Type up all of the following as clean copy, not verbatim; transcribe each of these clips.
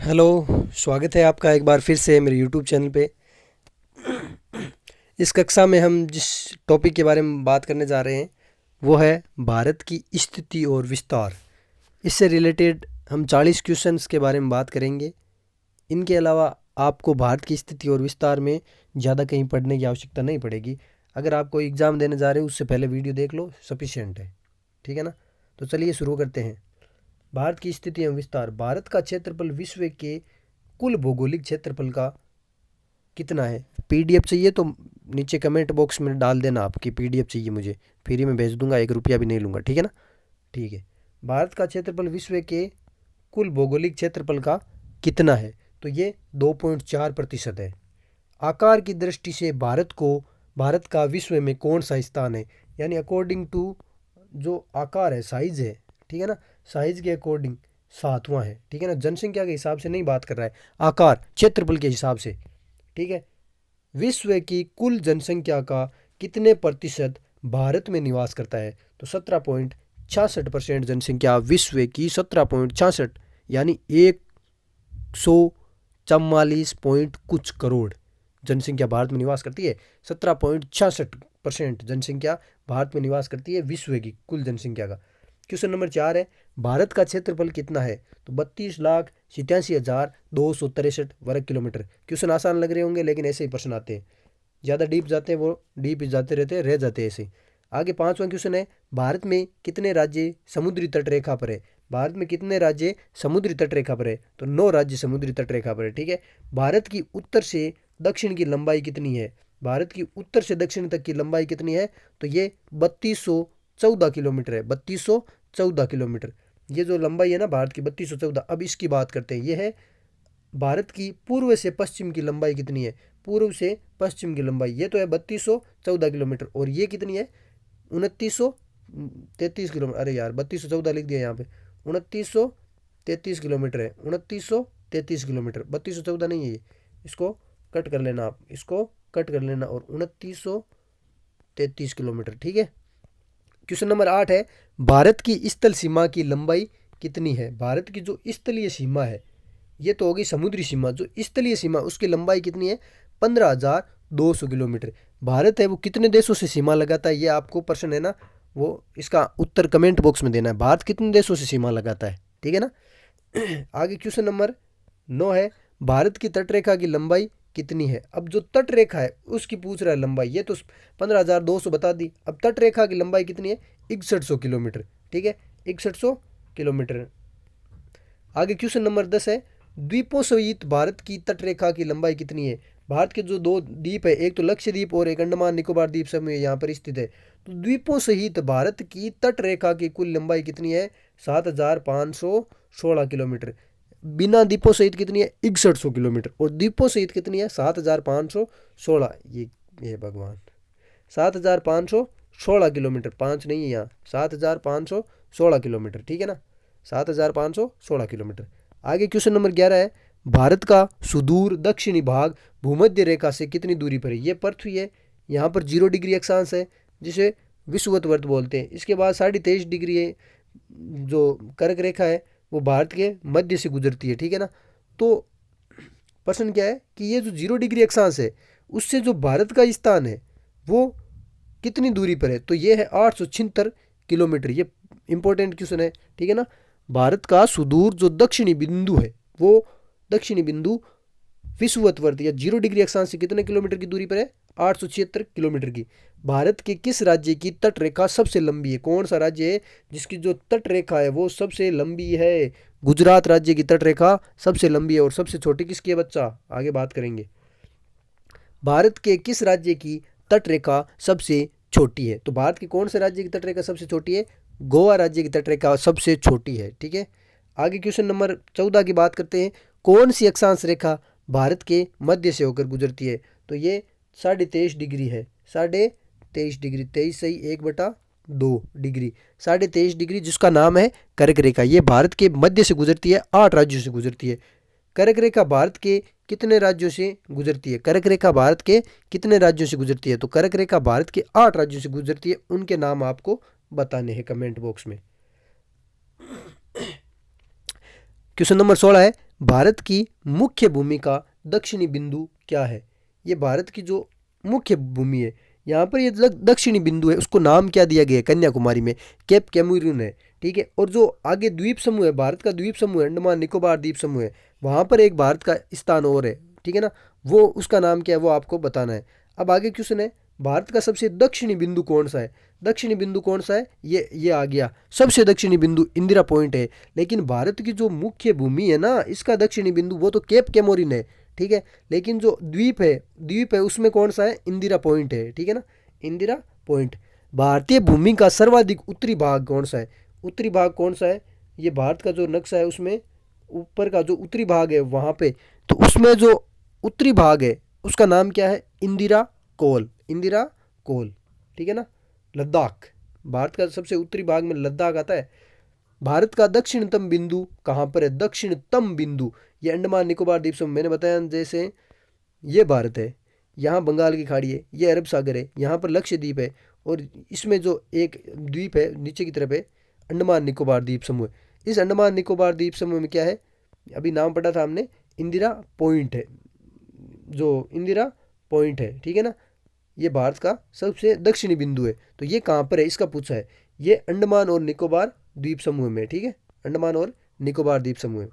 Hello. स्वागत है आपका एक बार फिर से मेरे यूट्यूब चैनल पे। इस कक्षा में हम जिस टॉपिक के बारे में बात करने जा रहे हैं वो है भारत की स्थिति और विस्तार। इससे रिलेटेड हम 40 क्वेश्चंस के बारे में बात करेंगे। इनके अलावा आपको भारत की स्थिति और विस्तार में ज़्यादा कहीं पढ़ने की आवश्यकता नहीं पड़ेगी। अगर आप कोई एग्ज़ाम देने जा रहे हो उससे पहले वीडियो देख लो, सफिशिएंट है। ठीक है ना। तो चलिए शुरू करते हैं। भारत की स्थिति एवं विस्तार। भारत का क्षेत्रफल विश्व के कुल भौगोलिक क्षेत्रफल का कितना है? पीडीएफ चाहिए तो नीचे कमेंट बॉक्स में डाल देना आपकी पीडीएफ चाहिए, मुझे फ्री में भेज दूंगा, 1 रुपया भी नहीं लूँगा। ठीक है ना। ठीक है। भारत का क्षेत्रफल विश्व के कुल भौगोलिक क्षेत्रफल का कितना है? तो ये 2.4% है। आकार की दृष्टि से भारत का विश्व में कौन सा स्थान है? यानी अकॉर्डिंग टू जो आकार है, साइज है, ठीक है ना, साइज के अकॉर्डिंग 7वां है। ठीक है ना। जनसंख्या के हिसाब से नहीं बात कर रहा है, आकार क्षेत्रफल के हिसाब से। ठीक है। विश्व की कुल जनसंख्या का कितने प्रतिशत भारत में निवास करता है? तो 17.66% जनसंख्या विश्व की, 17.66 यानी 144 पॉइंट कुछ करोड़ जनसंख्या भारत में निवास करती है। 17.66% जनसंख्या भारत में निवास करती है विश्व की कुल जनसंख्या का। क्वेश्चन नंबर 4 है, भारत का क्षेत्रफल कितना है? तो 32,87,263 वर्ग किलोमीटर। क्वेश्चन आसान लग रहे होंगे लेकिन ऐसे ही प्रश्न आते हैं, ज़्यादा डीप जाते हैं वो डीप जाते रहते हैं, रह जाते हैं ऐसे ही। आगे 5वां क्वेश्चन है, भारत में कितने राज्य समुद्री तट रेखा पर है? भारत में कितने राज्य समुद्री तट रेखा पर है? तो 9 राज्य समुद्री तट रेखा पर है। ठीक है। भारत की उत्तर से दक्षिण की लंबाई कितनी है? भारत की उत्तर से दक्षिण तक की लंबाई कितनी है? तो ये 3214 किलोमीटर है। 3214 किलोमीटर ये जो लंबाई है ना भारत की, 3214। अब इसकी बात करते हैं। ये है भारत की पूर्व से पश्चिम की लंबाई कितनी है? पूर्व से पश्चिम की लंबाई ये तो है 3214 किलोमीटर, और ये कितनी है? 2933 किलोमीटर। अरे यार 3214 लिख दिया यहाँ पे, 2933 किलोमीटर है। 2933 किलोमीटर, 3214 नहीं है ये। इसको कट कर लेना, आप इसको कट कर लेना, और 2933 किलोमीटर। ठीक है। क्वेश्चन नंबर 8 है, भारत की स्थल सीमा की लंबाई कितनी है? भारत की जो स्थलीय सीमा है, ये तो होगी समुद्री सीमा, जो स्थलीय सीमा उसकी लंबाई कितनी है? 15,200 किलोमीटर। भारत है वो कितने देशों से सीमा लगाता है? ये आपको प्रश्न है ना, वो इसका उत्तर कमेंट बॉक्स में देना है। भारत कितने देशों से सीमा लगाता है? ठीक है ना। आगे क्वेश्चन नंबर 9 है, भारत की तटरेखा की लंबाई कितनी है? अब जो तटरेखा है उसकी पूछ रहा है लंबाई, ये तो 15,200 बता दी। अब तटरेखा की लंबाई कितनी है? 6100 किलोमीटर। ठीक है, 6100 किलोमीटर। आगे क्वेश्चन नंबर 10 है, द्वीपों सहित भारत की तटरेखा की लंबाई कितनी है? भारत के जो 2 द्वीप है, एक तो लक्षद्वीप और एक अंडमान निकोबार द्वीप समूह यहाँ पर स्थित है। तो द्वीपों सहित भारत की तटरेखा की कुल लंबाई कितनी है? 7,516 किलोमीटर। बिना द्वीपों सहित कितनी है? 6100 किलोमीटर। और द्वीपों सहित कितनी है? 7,516। ये भगवान, 7,516 किलोमीटर, 5 नहीं है यहाँ, 7,516 किलोमीटर। ठीक है ना, 7,516 किलोमीटर। आगे क्वेश्चन नंबर 11 है, भारत का सुदूर दक्षिणी भाग भूमध्य रेखा से कितनी दूरी पर है? ये पृथ्वी है, यहाँ पर 0 डिग्री अक्षांश है जिसे विषुवत बोलते हैं। इसके बाद 23.5 डिग्री है जो कर्क रेखा है, वो भारत के मध्य से गुजरती है। ठीक है ना। तो प्रश्न क्या है कि ये जो 0 डिग्री अक्षांश है उससे जो भारत का स्थान है वो कितनी दूरी पर है? तो ये है 876 किलोमीटर। ये इंपॉर्टेंट क्वेश्चन है। ठीक है ना। भारत का सुदूर जो दक्षिणी बिंदु है, वो दक्षिणी बिंदु विषुवत या 0 डिग्री अक्षांश से कितने किलोमीटर की दूरी पर है? 876 किलोमीटर की। भारत के किस राज्य की तट रेखा सबसे लंबी है? कौन सा राज्य है जिसकी जो तट रेखा है वो सबसे लंबी है? गुजरात राज्य की तट रेखा सबसे लंबी है। और सबसे छोटी किसकी है बच्चा? आगे बात करेंगे। भारत के किस राज्य की तट रेखा सबसे छोटी है? तो भारत के कौन से राज्य की तट रेखा सबसे छोटी है? गोवा राज्य की तट रेखा सबसे छोटी है। ठीक है। आगे क्वेश्चन नंबर 14 की बात करते हैं, कौन सी अक्षांश रेखा भारत के मध्य से होकर गुजरती है? तो ये 23.5 डिग्री है। 23.5 डिग्री, 23 सही 1/2 डिग्री, 23.5 डिग्री, जिसका नाम है कर्क रेखा। ये भारत के मध्य से गुजरती है, 8 राज्यों से गुजरती है। कर्क रेखा भारत के कितने राज्यों से गुजरती है? कर्क रेखा भारत के कितने राज्यों से गुजरती है? तो कर्क रेखा भारत के 8 राज्यों से गुजरती है। उनके नाम आपको बताने हैं कमेंट बॉक्स में। क्वेश्चन नंबर 16 है, भारत की मुख्य भूमि का दक्षिणी बिंदु क्या है? ये भारत की जो मुख्य भूमि है, यहाँ पर ये दक्षिणी बिंदु है, उसको नाम क्या दिया गया है? कन्याकुमारी में केप कैमूरून है, ठीक है। और जो आगे द्वीप समूह है, भारत का द्वीप समूह है, अंडमान निकोबार द्वीप समूह है, वहाँ पर एक भारत का स्थान और है, ठीक है ना। वो उसका नाम क्या है वो आपको बताना है। अब आगे क्वेश्चन है, भारत का सबसे दक्षिणी बिंदु कौन सा है? दक्षिणी बिंदु कौन सा है? ये आ गया, सबसे दक्षिणी बिंदु इंदिरा पॉइंट है। लेकिन भारत की जो मुख्य भूमि है ना, इसका दक्षिणी बिंदु वो तो केप कैमोरिन है, ठीक है। लेकिन जो द्वीप है उसमें कौन सा है? इंदिरा पॉइंट है, ठीक है ना, इंदिरा पॉइंट। भारतीय भूमि का सर्वाधिक उत्तरी भाग कौन सा है? उत्तरी भाग कौन सा है? ये भारत का जो नक्शा है उसमें ऊपर का जो उत्तरी भाग है वहाँ पे, तो उसमें जो उत्तरी भाग है उसका नाम क्या है? इंदिरा कोल, इंदिरा कोल, ठीक है ना। लद्दाख, भारत का सबसे उत्तरी भाग में लद्दाख आता है। भारत का दक्षिणतम बिंदु कहाँ पर है? दक्षिणतम बिंदु, ये अंडमान निकोबार द्वीप समूह, मैंने बताया जैसे ये भारत है, यहाँ बंगाल की खाड़ी है, ये अरब सागर है, यहाँ पर लक्षद्वीप है, और इसमें जो एक द्वीप है नीचे की तरफ है, अंडमान निकोबार द्वीप समूह। इस अंडमान निकोबार द्वीप समूह में क्या है? अभी नाम पढ़ा था हमने, इंदिरा पॉइंट है, जो इंदिरा पॉइंट है, ठीक है ना। ये भारत का सबसे दक्षिणी बिंदु है। तो ये कहाँ पर है इसका पूछा है, ये अंडमान और निकोबार द्वीप समूह में, ठीक है, अंडमान और निकोबार द्वीप समूह में।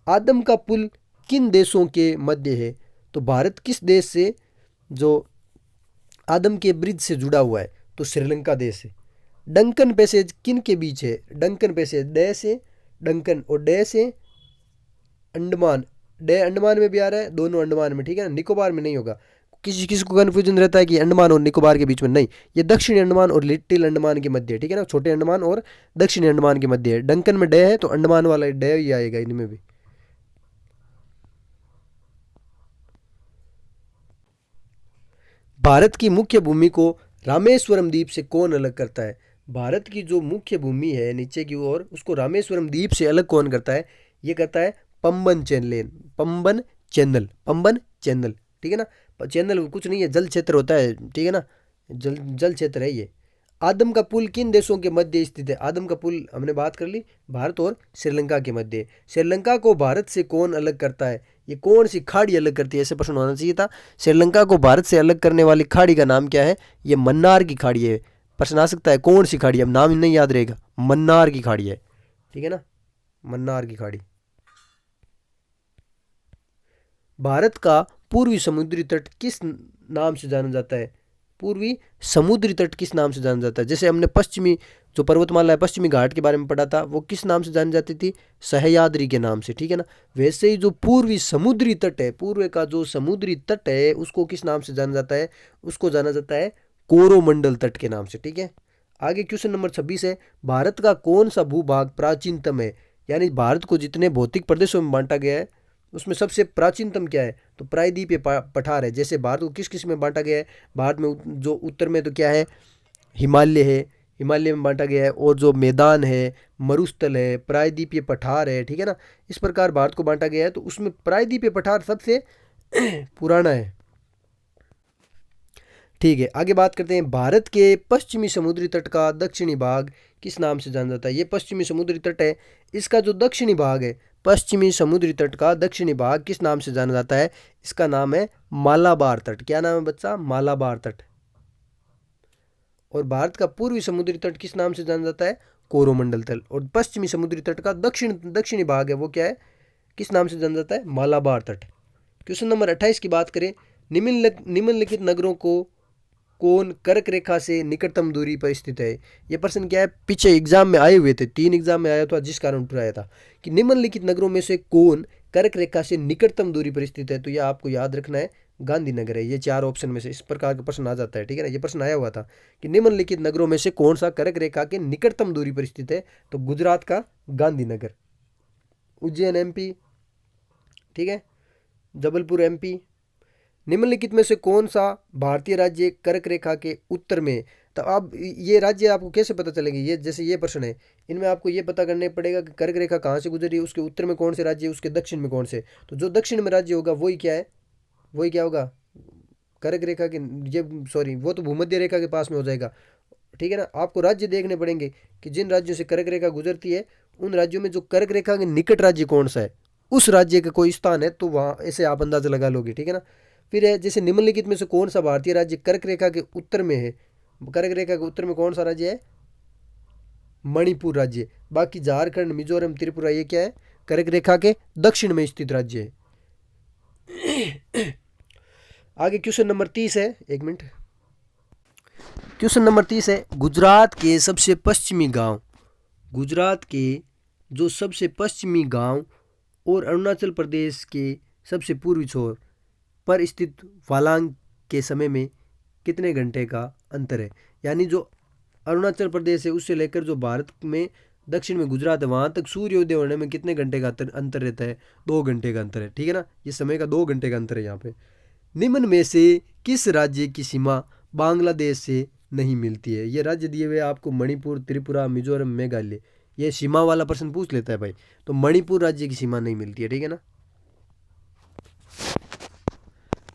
आदम का पुल किन देशों के मध्य है? तो भारत किस देश से जो आदम के ब्रिज से जुड़ा हुआ है? तो श्रीलंका देश है। डंकन पैसेज किन के बीच है? डंकन पैसेज डे से डंकन और डे से अंडमान, डे अंडमान में भी आ रहा है, दोनों अंडमान में, ठीक है ना, निकोबार में नहीं होगा। किसी किसी को कन्फ्यूजन रहता है कि अंडमान और निकोबार के बीच में, नहीं, ये दक्षिणी अंडमान और लिटिल अंडमान के मध्य है, ठीक है ना, छोटे अंडमान और दक्षिणी अंडमान के मध्य है। डंकन में डे है तो अंडमान वाला डे ही आएगा इनमें भी। भारत की मुख्य भूमि को रामेश्वरम द्वीप से कौन अलग करता है? भारत की जो मुख्य भूमि है नीचे की ओर, उसको रामेश्वरम द्वीप से अलग कौन करता है? ये करता है Pamban channel, Pamban channel, Pamban channel, ठीक है ना। चैनल कुछ नहीं है, जल क्षेत्र होता है, ठीक है ना, जल जल क्षेत्र है ये। आदम का पुल किन देशों के मध्य स्थित है? आदम का पुल हमने बात कर ली, भारत और श्रीलंका के मध्य है। श्रीलंका को भारत से कौन अलग करता है? ये कौन सी खाड़ी अलग करती है, ऐसे प्रश्न होना चाहिए था। श्रीलंका को भारत से अलग करने वाली खाड़ी का नाम क्या है? ये मन्नार की खाड़ी है। प्रश्न आ सकता है कौन सी खाड़ी है, अब नाम नहीं याद रहेगा, मन्नार की खाड़ी है, ठीक है ना, मन्नार की खाड़ी। भारत का पूर्वी समुद्री तट किस नाम से जाना जाता है? पूर्वी समुद्री तट किस नाम से जाना जाता है? जैसे हमने पश्चिमी जो पर्वतमाला है, पश्चिमी घाट के बारे में पढ़ा था, वो किस नाम से जानी जाती थी? सह्याद्री के नाम से, ठीक है ना। वैसे ही जो पूर्वी समुद्री तट है, पूर्व का जो समुद्री तट है, उसको किस नाम से जाना जाता है? उसको जाना जाता है कोरोमंडल तट के नाम से, ठीक है। आगे क्वेश्चन नंबर 26 है, भारत का कौन सा भूभाग प्राचीनतम है? यानी भारत को जितने भौतिक प्रदेशों में बांटा गया है उसमें सबसे प्राचीनतम क्या है? तो प्रायद्वीपीय पठार है। जैसे भारत को किस किस में बांटा गया है? भारत में जो उत्तर में तो क्या है? हिमालय है, हिमालय में बांटा गया है, और जो मैदान है, मरुस्थल है, प्रायद्वीपीय पठार है, ठीक है ना। इस प्रकार भारत को बांटा गया है, तो उसमें प्रायद्वीपीय पठार सबसे पुराना है, ठीक है। आगे बात करते हैं, भारत के पश्चिमी समुद्री तट का दक्षिणी भाग किस नाम से जाना जाता है? ये पश्चिमी समुद्री तट है, इसका जो दक्षिणी भाग है, पश्चिमी समुद्री तट का दक्षिणी भाग किस नाम से जाना जाता है? इसका नाम है मालाबार तट। क्या नाम है बच्चा? मालाबार तट। और भारत का पूर्वी समुद्री तट किस नाम से जाना जाता है? कोरोमंडल तल। और पश्चिमी समुद्री तट का दक्षिणी भाग है वो क्या है, किस नाम से जाना जाता है? मालाबार तट। क्वेश्चन नंबर 28 की बात करें, निम्नलिखित नगरों को कौन कर्क रेखा से निकटतम दूरी पर स्थित है? ये प्रश्न क्या है, पीछे एग्जाम में आए हुए थे, 3 एग्जाम में आया था, जिस कारण उठ आया था कि निम्नलिखित नगरों में से कौन कर्क रेखा से निकटतम दूरी पर स्थित है? तो यह आपको याद रखना है, गांधीनगर है। ये 4 ऑप्शन में से इस प्रकार का प्रश्न आ जाता है, ठीक है ना। ये प्रश्न आया हुआ था कि निम्नलिखित नगरों में से कौन सा कर्क रेखा के निकटतम दूरी पर स्थित है? तो गुजरात का गांधीनगर, उज्जैन एमपी, ठीक है, जबलपुर एमपी। निम्नलिखित में से कौन सा भारतीय राज्य कर्क रेखा के उत्तर में? तो अब ये राज्य आपको कैसे पता चलेंगे? ये जैसे ये प्रश्न है, इनमें आपको ये पता करने पड़ेगा कि कर्क रेखा कहाँ से गुजरी है, उसके उत्तर में कौन से राज्य है, उसके दक्षिण में कौन से। तो जो दक्षिण में राज्य होगा वही क्या है, वही क्या होगा? कर्क रेखा के, ये सॉरी, वो तो भूमध्य रेखा के पास में हो जाएगा, ठीक है ना। आपको राज्य देखने पड़ेंगे कि जिन राज्यों से कर्क रेखा गुजरती है, उन राज्यों में जो कर्क रेखा के निकट राज्य कौन सा है, उस राज्य का कोई स्थान है तो वहाँ ऐसे आप अंदाजा लगा लोगे, ठीक है ना। फिर है जैसे निम्नलिखित में से कौन सा भारतीय राज्य कर्क रेखा के उत्तर में है। कर्क रेखा के उत्तर में कौन सा राज्य है, मणिपुर राज्य। बाकी झारखंड, मिजोरम, त्रिपुरा ये क्या है, कर्क रेखा के दक्षिण में स्थित राज्य है। आगे क्वेश्चन नंबर 30 है, एक मिनट। क्वेश्चन नंबर 30 है, गुजरात के सबसे पश्चिमी गांव, गुजरात के जो सबसे पश्चिमी गांव और अरुणाचल प्रदेश के सबसे पूर्वी छोर पर स्थित वालांग के समय में कितने घंटे का अंतर है। यानी जो अरुणाचल प्रदेश है उससे लेकर जो भारत में दक्षिण में गुजरात है वहाँ तक सूर्योदय होने में कितने घंटे का अंतर रहता है, 2 घंटे का अंतर है, ठीक है ना। ये समय का 2 घंटे का अंतर है यहाँ पे। निम्न में से किस राज्य की सीमा बांग्लादेश से नहीं मिलती है। ये राज्य दिए हुए आपको मणिपुर, त्रिपुरा, मिजोरम, मेघालय। ये सीमा वाला प्रश्न पूछ लेता है भाई, तो मणिपुर राज्य की सीमा नहीं मिलती है, ठीक है ना।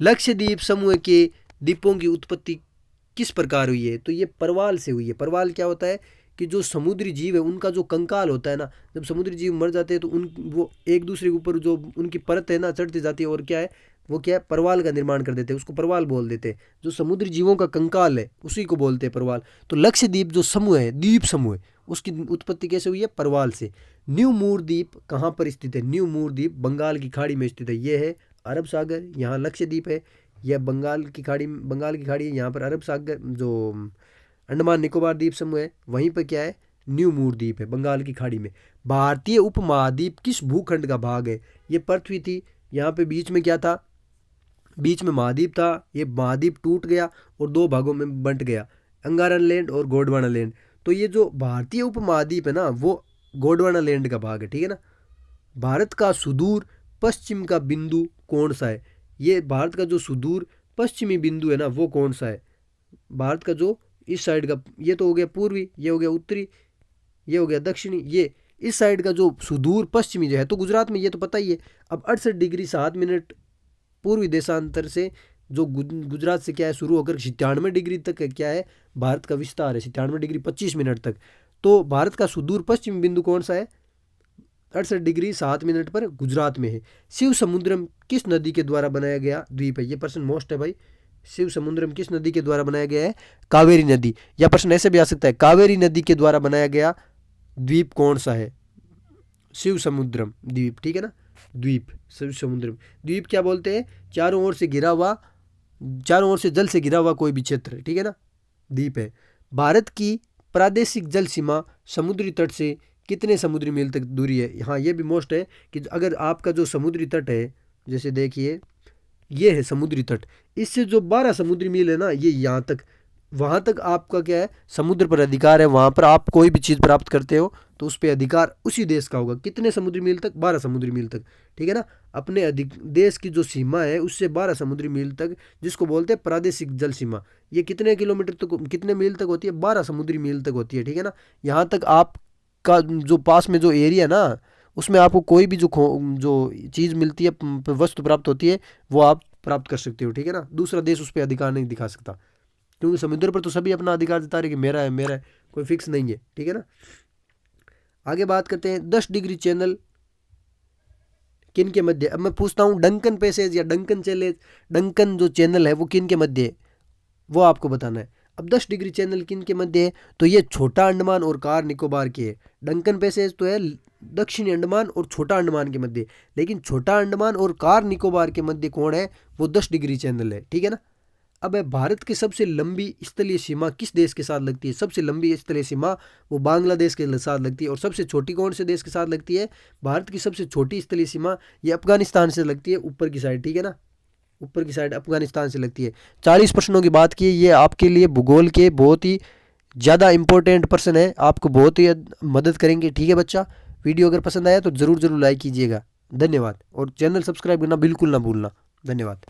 लक्षद्वीप समूह के द्वीपों की उत्पत्ति किस प्रकार हुई है, तो ये परवाल से हुई है। परवाल क्या होता है कि जो समुद्री जीव है उनका जो कंकाल होता है ना, जब समुद्री जीव मर जाते हैं तो वो एक दूसरे के ऊपर जो उनकी परत है ना चढ़ती जाती है, और क्या है वो क्या है, परवाल का निर्माण कर देते हैं, उसको परवाल बोल देते हैं। जो समुद्री जीवों का कंकाल है उसी को बोलते हैं परवाल। तो लक्षद्वीप जो समूह है, द्वीप समूह है, उसकी उत्पत्ति कैसे हुई है, परवाल से। न्यू मूर द्वीप कहाँ पर स्थित है, न्यू मूर द्वीप बंगाल की खाड़ी में स्थित है। ये है अरब सागर, यहाँ लक्षद्वीप है। यह बंगाल की खाड़ी है, यहाँ पर अरब सागर जो अंडमान निकोबार द्वीप समूह है वहीं पर क्या है, न्यू मूर द्वीप है बंगाल की खाड़ी में। भारतीय उपमहाद्वीप किस भूखंड का भाग है, ये पृथ्वी थी, यहाँ पे बीच में क्या था, बीच में महाद्वीप था। ये महाद्वीप टूट गया और 2 भागों में बंट गया, अंगारन लैंड और गोंडवाना लैंड। तो ये जो भारतीय उपमहाद्वीप है ना वो गोंडवाना लैंड का भाग है, ठीक है ना। भारत का सुदूर पश्चिम का बिंदु कौन सा है, ये भारत का जो सुदूर पश्चिमी बिंदु है ना वो कौन सा है। भारत का जो इस साइड का, ये तो हो गया पूर्वी, ये हो गया उत्तरी, ये हो गया दक्षिणी, ये इस साइड का जो सुदूर पश्चिमी जो है तो गुजरात में, ये तो पता ही है। अब 68 डिग्री 7 मिनट पूर्वी देशांतर से जो गुजरात से क्या है शुरू होकर 97 डिग्री तक क्या है भारत का विस्तार है, 97 डिग्री 25 मिनट तक। तो भारत का सुदूर पश्चिमी बिंदु कौन सा है, 68 डिग्री 7 मिनट पर गुजरात में है। शिव समुद्रम किस नदी के द्वारा बनाया गया द्वीप है, ये प्रश्न मोस्ट है भाई। शिव समुद्रम किस नदी के द्वारा बनाया गया है, कावेरी नदी। या प्रश्न ऐसे भी आ सकता है, कावेरी नदी के द्वारा बनाया गया द्वीप कौन सा है, शिव समुद्रम द्वीप, ठीक है ना। द्वीप, शिव समुद्रम द्वीप क्या बोलते हैं, चारों ओर से घिरा हुआ, चारों ओर से जल से घिरा हुआ कोई भी क्षेत्र, ठीक है ना, द्वीप है। भारत की प्रादेशिक जल सीमा समुद्री तट से कितने समुद्री मील तक दूरी है। हाँ ये भी मोस्ट है कि अगर आपका जो समुद्री तट है, जैसे देखिए ये है समुद्री तट, इससे जो 12 समुद्री मील है ना, ये यहाँ तक, वहाँ तक आपका क्या है समुद्र पर अधिकार है। वहाँ पर आप कोई भी चीज़ प्राप्त करते हो तो उस पर अधिकार उसी देश का होगा। कितने समुद्री मील तक, 12 समुद्री मील तक, ठीक है ना। अपने देश की जो सीमा है उससे 12 समुद्री मील तक, जिसको बोलते हैं प्रादेशिक जल सीमा, ये कितने किलोमीटर तक, कितने मील तक होती है, 12 समुद्री मील तक होती है, ठीक है ना। यहाँ तक आपका जो पास में जो एरिया ना उसमें आपको कोई भी जो चीज़ मिलती है, वस्तु प्राप्त होती है, वो आप प्राप्त कर सकते हो, ठीक है ना। दूसरा देश उस पर अधिकार नहीं दिखा सकता, क्योंकि समुद्र पर तो सभी अपना अधिकार जता रहे कि मेरा है मेरा है, कोई फिक्स नहीं है, ठीक है ना। आगे बात करते हैं 10 डिग्री चैनल किन के मध्य। अब मैं पूछता हूँ डंकन पैसेज या डंकन चैलेंज, डंकन जो चैनल है वो किन के मध्य है, वो आपको बताना है। अब 10 डिग्री चैनल किन के मध्य है, तो ये छोटा अंडमान और कार निकोबार के है। डंकन पैसेज तो है दक्षिणी अंडमान और छोटा अंडमान के मध्य, लेकिन छोटा अंडमान और कार निकोबार के मध्य कौन है, वो 10 डिग्री चैनल है, ठीक है ना। अब है भारत की सबसे लंबी स्थलीय सीमा किस देश के साथ लगती है। सबसे लंबी स्थलीय सीमा वो बांग्लादेश के साथ लगती है। और सबसे छोटी कौन से देश के साथ लगती है, भारत की सबसे छोटी स्थलीय सीमा ये अफगानिस्तान से लगती है, ऊपर की साइड, ठीक है ना, ऊपर की साइड अफगानिस्तान से लगती है। 40 प्रश्नों की बात की, ये आपके लिए भूगोल के बहुत ही ज़्यादा इंपॉर्टेंट प्रश्न है, आपको बहुत ही मदद करेंगे, ठीक है बच्चा। वीडियो अगर पसंद आया तो ज़रूर लाइक कीजिएगा। धन्यवाद, और चैनल सब्सक्राइब करना बिल्कुल ना भूलना। धन्यवाद।